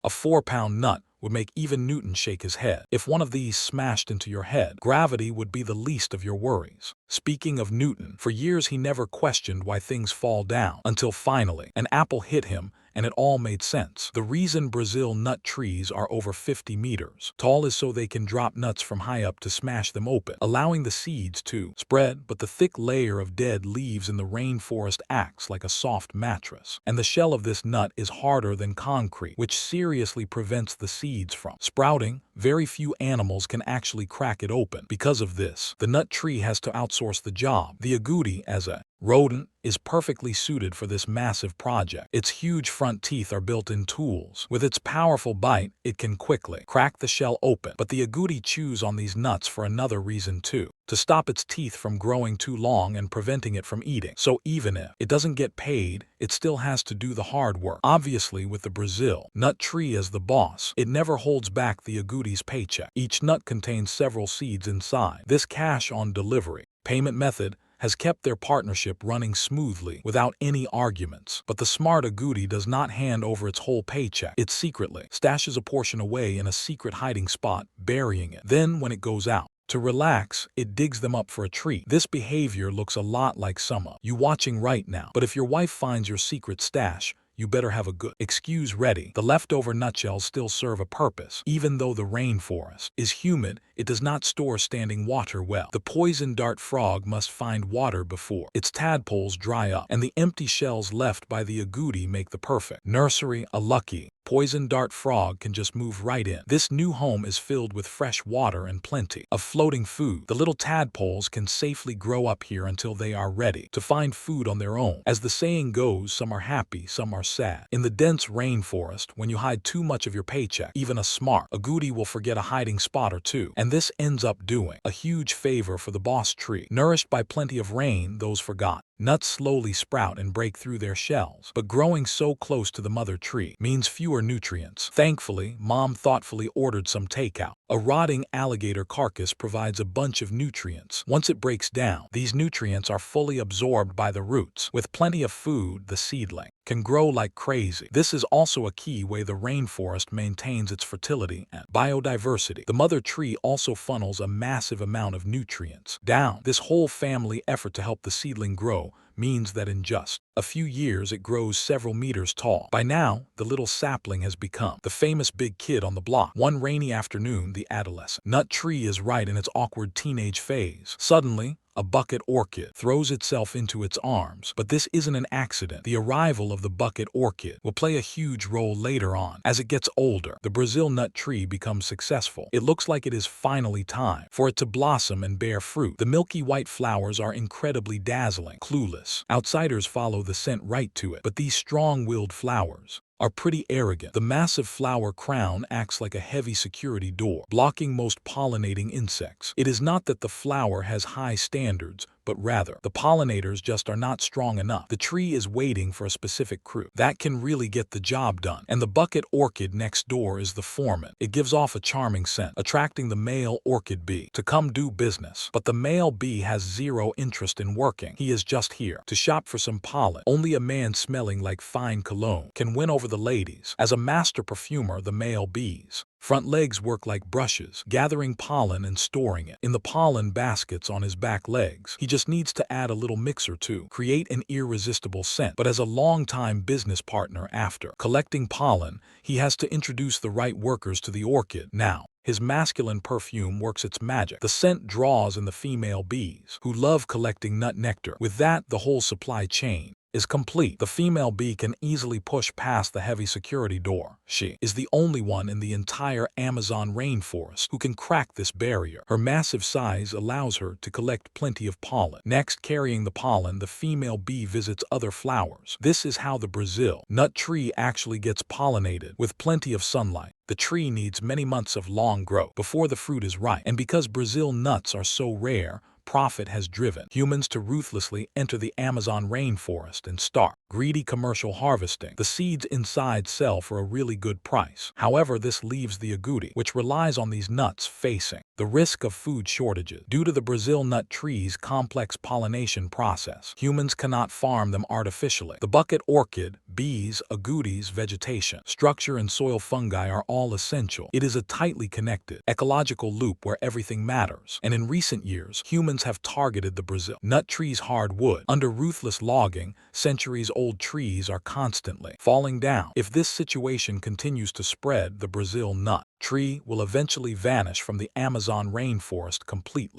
A 4-pound nut would make even Newton shake his head. If one of these smashed into your head, gravity would be the least of your worries. Speaking of Newton, for years he never questioned why things fall down, until finally, an apple hit him, and it all made sense. The reason Brazil nut trees are over 50 meters tall is so they can drop nuts from high up to smash them open, allowing the seeds to spread, but the thick layer of dead leaves in the rainforest acts like a soft mattress. And the shell of this nut is harder than concrete, which seriously prevents the seeds from sprouting. Very few animals can actually crack it open. Because of this, the nut tree has to outsource the job. The agouti, as a rodent, is perfectly suited for this massive project. Its huge front teeth are built-in tools. With its powerful bite, it can quickly crack the shell open. But the agouti chews on these nuts for another reason too, to stop its teeth from growing too long and preventing it from eating. So even if it doesn't get paid, it still has to do the hard work. Obviously, with the Brazil nut tree as the boss, it never holds back the agouti's paycheck. Each nut contains several seeds inside. This cash-on-delivery payment method has kept their partnership running smoothly without any arguments. But the smart agouti does not hand over its whole paycheck. It secretly stashes a portion away in a secret hiding spot, burying it. Then, when it goes out to relax, it digs them up for a treat. This behavior looks a lot like some of you watching right now. But if your wife finds your secret stash, you better have a good excuse ready. The leftover nutshells still serve a purpose. Even though the rainforest is humid, it does not store standing water well. The poison dart frog must find water before its tadpoles dry up, and the empty shells left by the agouti make the perfect nursery. A lucky poison dart frog can just move right in. This new home is filled with fresh water and plenty of floating food. The little tadpoles can safely grow up here until they are ready to find food on their own. As the saying goes, some are happy, some are sad. In the dense rainforest, when you hide too much of your paycheck, even a smart agouti will forget a hiding spot or two, and this ends up doing a huge favor for the boss tree. Nourished by plenty of rain, those forgot nuts slowly sprout and break through their shells, but growing so close to the mother tree means fewer nutrients. Thankfully, Mom thoughtfully ordered some takeout. A rotting alligator carcass provides a bunch of nutrients. Once it breaks down, these nutrients are fully absorbed by the roots. With plenty of food, the seedling can grow like crazy. This is also a key way the rainforest maintains its fertility and biodiversity. The mother tree also funnels a massive amount of nutrients down. This whole family effort to help the seedling grow means that in just a few years it grows several meters tall. By now, the little sapling has become the famous big kid on the block. One rainy afternoon, the adolescent nut tree is right in its awkward teenage phase. Suddenly, a bucket orchid throws itself into its arms, but this isn't an accident. The arrival of the bucket orchid will play a huge role later on. As it gets older, the Brazil nut tree becomes successful. It looks like it is finally time for it to blossom and bear fruit. The milky white flowers are incredibly dazzling. Clueless outsiders follow the scent right to it, but these strong-willed flowers are pretty arrogant. The massive flower crown acts like a heavy security door, blocking most pollinating insects. It is not that the flower has high standards, but rather, the pollinators just are not strong enough. The tree is waiting for a specific crew that can really get the job done. And the bucket orchid next door is the foreman. It gives off a charming scent, attracting the male orchid bee to come do business. But the male bee has zero interest in working. He is just here to shop for some pollen. Only a man smelling like fine cologne can win over the ladies. As a master perfumer, the male bees front legs work like brushes, gathering pollen and storing it in the pollen baskets on his back legs. He just needs to add a little mixer to create an irresistible scent. But as a longtime business partner, after collecting pollen, he has to introduce the right workers to the orchid. Now, his masculine perfume works its magic. The scent draws in the female bees, who love collecting nut nectar. With that, the whole supply chain is complete. The female bee can easily push past the heavy security door. She is the only one in the entire Amazon rainforest who can crack this barrier. Her massive size allows her to collect plenty of pollen. Next, carrying the pollen, the female bee visits other flowers. This is how the Brazil nut tree actually gets pollinated. With plenty of sunlight, the tree needs many months of long growth before the fruit is ripe. And because Brazil nuts are so rare, profit has driven humans to ruthlessly enter the Amazon rainforest and start greedy commercial harvesting. The seeds inside sell for a really good price. However, this leaves the agouti, which relies on these nuts, facing The risk of food shortages. Due to the Brazil nut tree's complex pollination process, humans cannot farm them artificially. The bucket orchid, bees, agoutis, vegetation, structure, and soil fungi are all essential. It is a tightly connected, ecological loop where everything matters. And in recent years, humans have targeted the Brazil nut tree's hard wood. Under ruthless logging, centuries-old trees are constantly falling down. If this situation continues to spread, the Brazil nut tree will eventually vanish from the Amazon rainforest completely.